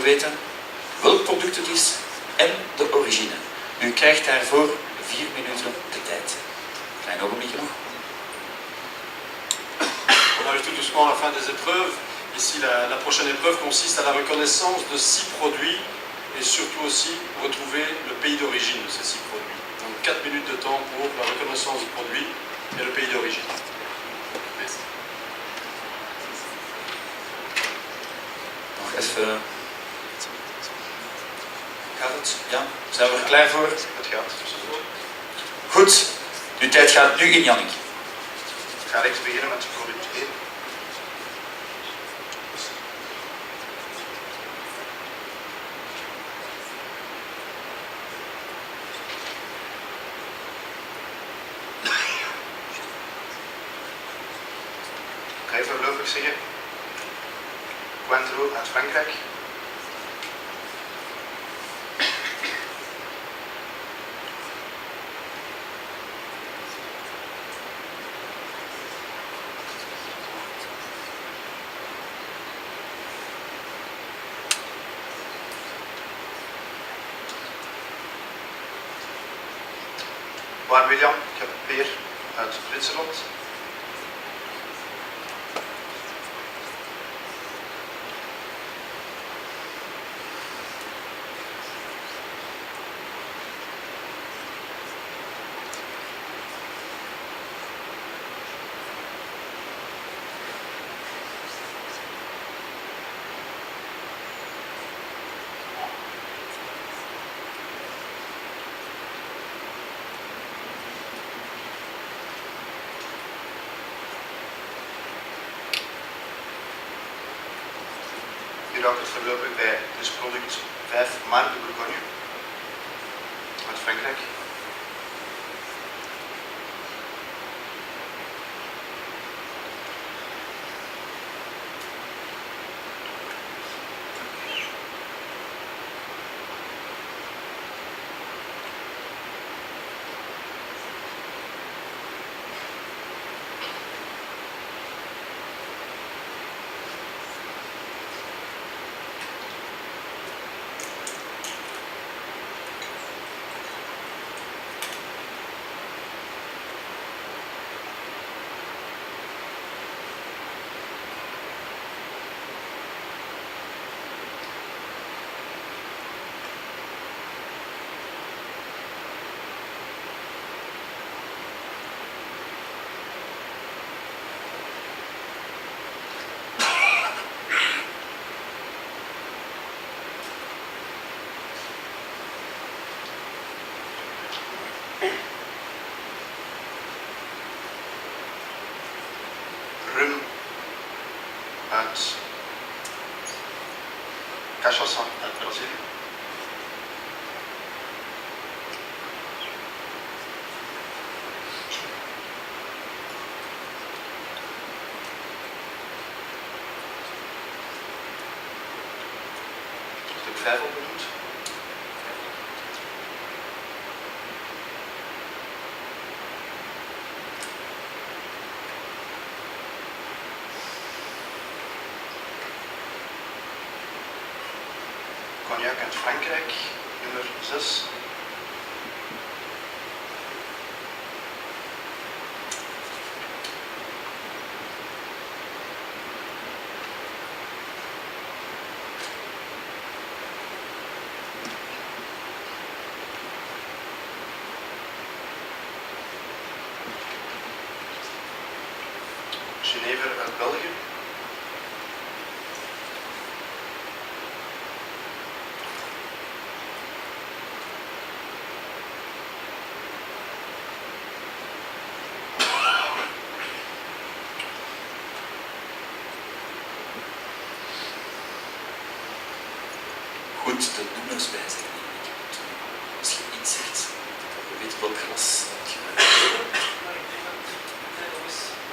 weten welk product het is en de origine. U krijgt daarvoor 4 minuten de tijd. Klein ogenblikje nog. On arrive tout doucement à la fin des épreuves. Ici, la prochaine épreuve consiste à la reconnaissance de 6 produits et surtout aussi retrouver le pays d'origine de ces 6 produits. Donc 4 minutes de temps pour la reconnaissance du produit et le pays d'origine. Merci. Nog even. Gaat het? Ja? Zijn we er klaar voor? Het gaat. Goed. Uw tijd gaat nu in, Yanick. Ik ga rechts beginnen met product 1. Ik ga even voorlopig zeggen. Cointreau uit Frankrijk. Waar William, ik heb peer uit Zwitserland. Hier houdt het voorlopig bij. Dus product 5 Mar de Bourgogne uit Frankrijk. Rum uit Cachaça uit Brazilië. Stuk 5 opgenoemd. Cognac uit Frankrijk, nummer 6. Genever uit België. Goed, de nummers wijzigen. Als je iets zegt, dat je weet welk glas dat je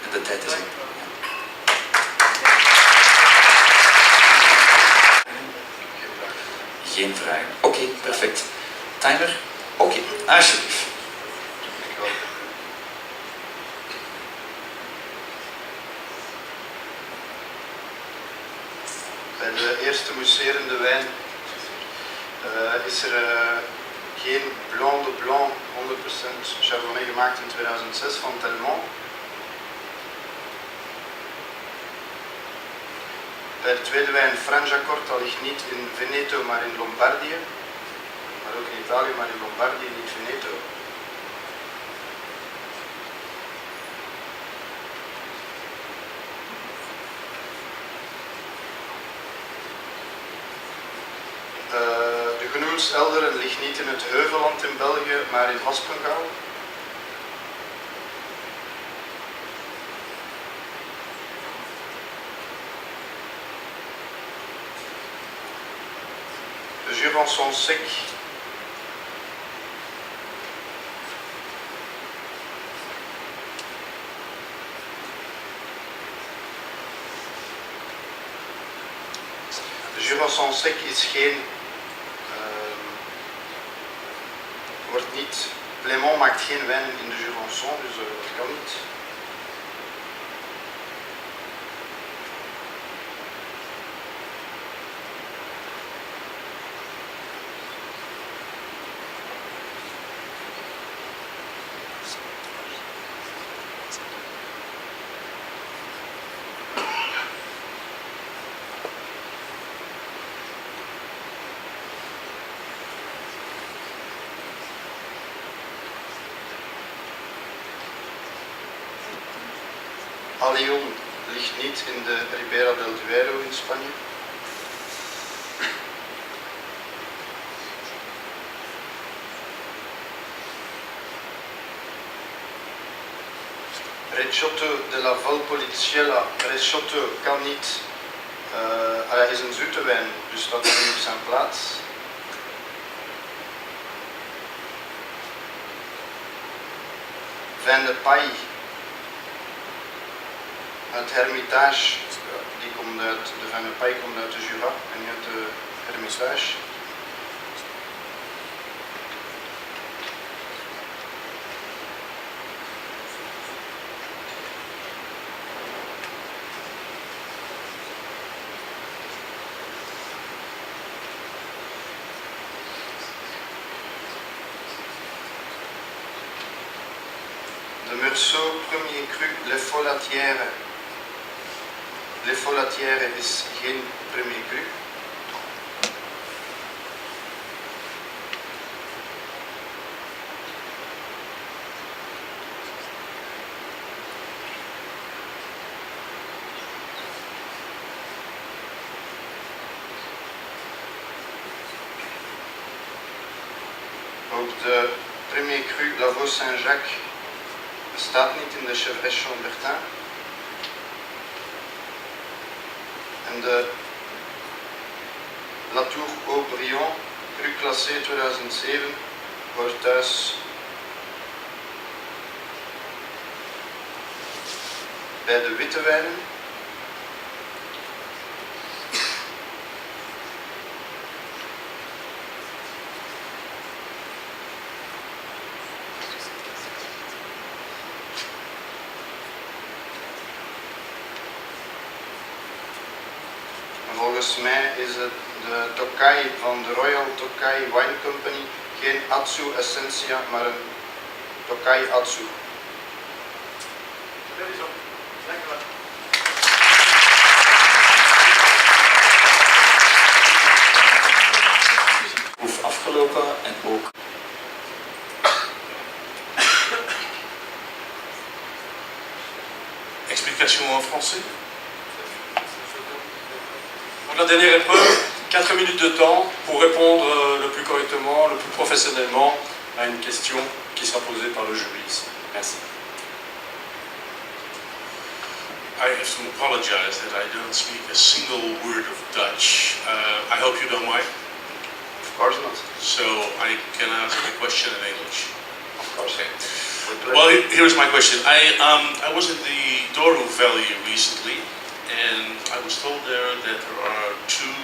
en de tijd is op. Geen vragen. Oké, perfect. Timer? Oké, alsjeblieft. Bij de eerste mousserende wijn is er geen Blanc de Blanc 100% Chardonnay gemaakt in 2006 van Telmont. Bij de tweede wijn Frangiacorta ligt niet in Veneto, maar in Lombardië. Maar ook in Italië, maar in Lombardië, niet Veneto. De Genoels Elderen ligt niet in het Heuvelland in België, maar in Haspengouw. De Jurançon Sec Jurançon Sec is geen, wordt niet, Pleinmont maakt geen wijnen in de Jurançon, dus dat kan niet. Allion ligt niet in de Ribera del Duero in Spanje. Recioto della Valpolicella. Recioto kan niet, hij is een zoete wijn, dus dat is niet op zijn plaats. Vin de Paille. Het Hermitage, die komt uit, de Vin de Paille komt uit de Jura en niet uit de Hermitage. De Meursault Premier Cru, Les Folatières. Les Folatières is geen Premier Cru. Ook de Premier Cru Lavaux Saint-Jacques bestaat niet in de Chevresse Chambertin. En de Latour Haut-Brion, Cru Classé 2007, hoort thuis bij de witte wijnen. Volgens mij is het de Tokai van de Royal Tokai Wine Company geen Atsu Essentia, maar een Tokai Atsu. Proef afgelopen en ook Explication en français. Donc la dernière épreuve, 4 minutes de temps pour répondre le plus correctement, le plus professionnellement à une question qui sera posée par le jury ici. Merci. I have to apologize that I don't speak a single word of Dutch. I hope you don't mind. Of course not. So I can answer the question in English. Of course. Okay. Well, here's my question. I was in the Douro Valley recently, and I was told there that there are two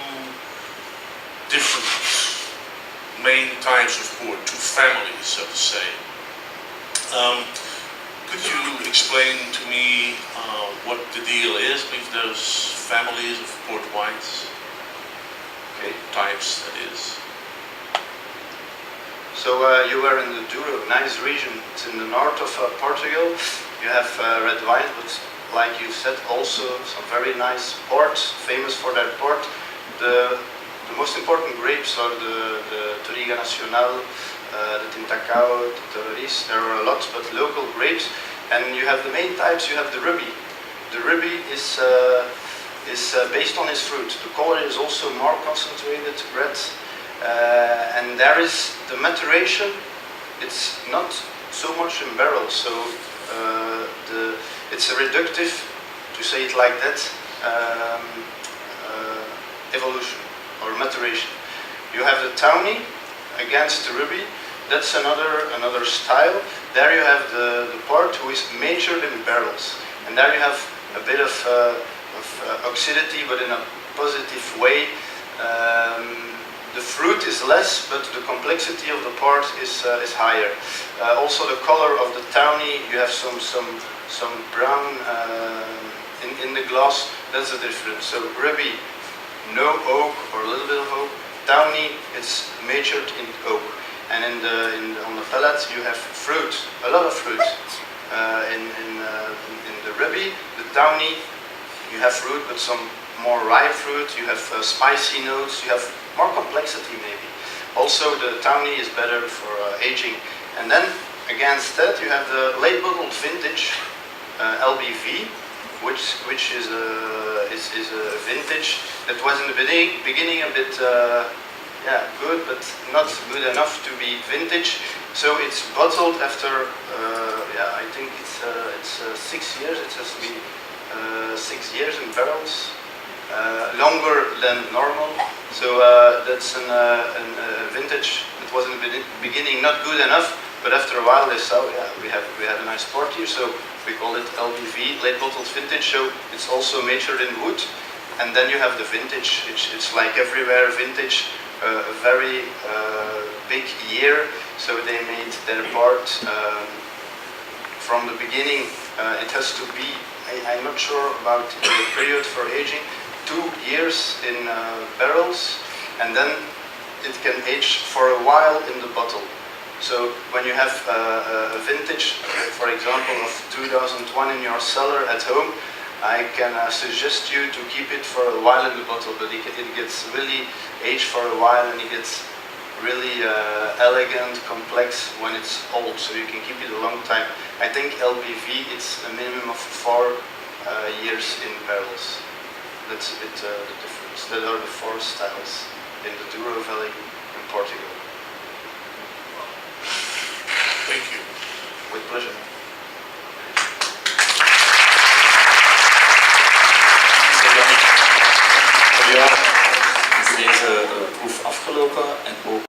different main types of port, two families, so to say. Could you explain to me what the deal is with those families of port wines? Okay. types, that is. So you were in the Douro, nice region. It's in the north of Portugal. You have red wine, but like you said, also some very nice ports, famous for their port. The most important grapes are the Touriga Nacional, the Tintacao, the Terroris. There are a lot, but local grapes. And you have the main types. You have the Ruby. The Ruby is based on its fruit. The color is also more concentrated, red. And there is the maturation. It's not so much in barrels. So it's a reductive, to say it like that, evolution or maturation. You have the Tawny against the Ruby. That's another style. There you have the part who is matured in barrels, and there you have a bit of oxidity, but in a positive way. The fruit is less, but the complexity of the part is higher. Also, the color of the Tawny, you have some brown in the glass. That's the difference. So Ruby, no oak or a little bit of oak. Tawny, it's matured in oak. And on the palate you have fruit, a lot of fruit. In the Ruby, the Tawny, you have fruit, but some more ripe fruit. You have spicy notes. You have more complexity maybe. Also, the Tawny is better for aging. And then against that, you have the late bottled vintage LBV, which is a vintage that was in the beginning a bit. Good, but not good enough to be vintage. So it's bottled after, I think it's 6 years. It has to be 6 years in barrels, longer than normal. So that's a vintage that was in the beginning not good enough, but after a while they saw, we have a nice port here, so we call it LBV, late bottled vintage. So it's also matured in wood, and then you have the vintage. It's like everywhere vintage. A very big year, so they made their part from the beginning. It has to be, I'm not sure about the period for aging, 2 years in barrels, and then it can age for a while in the bottle. So when you have a vintage, for example, of 2001 in your cellar at home, I can suggest you to keep it for a while in the bottle, but it gets really aged for a while, and it gets really elegant, complex when it's old, so you can keep it a long time. I think LBV, it's a minimum of 4 years in barrels. That's a bit the difference. That are the 4 styles in the Douro Valley in Portugal. Thank you. With pleasure. Ja, is deze proef afgelopen en ook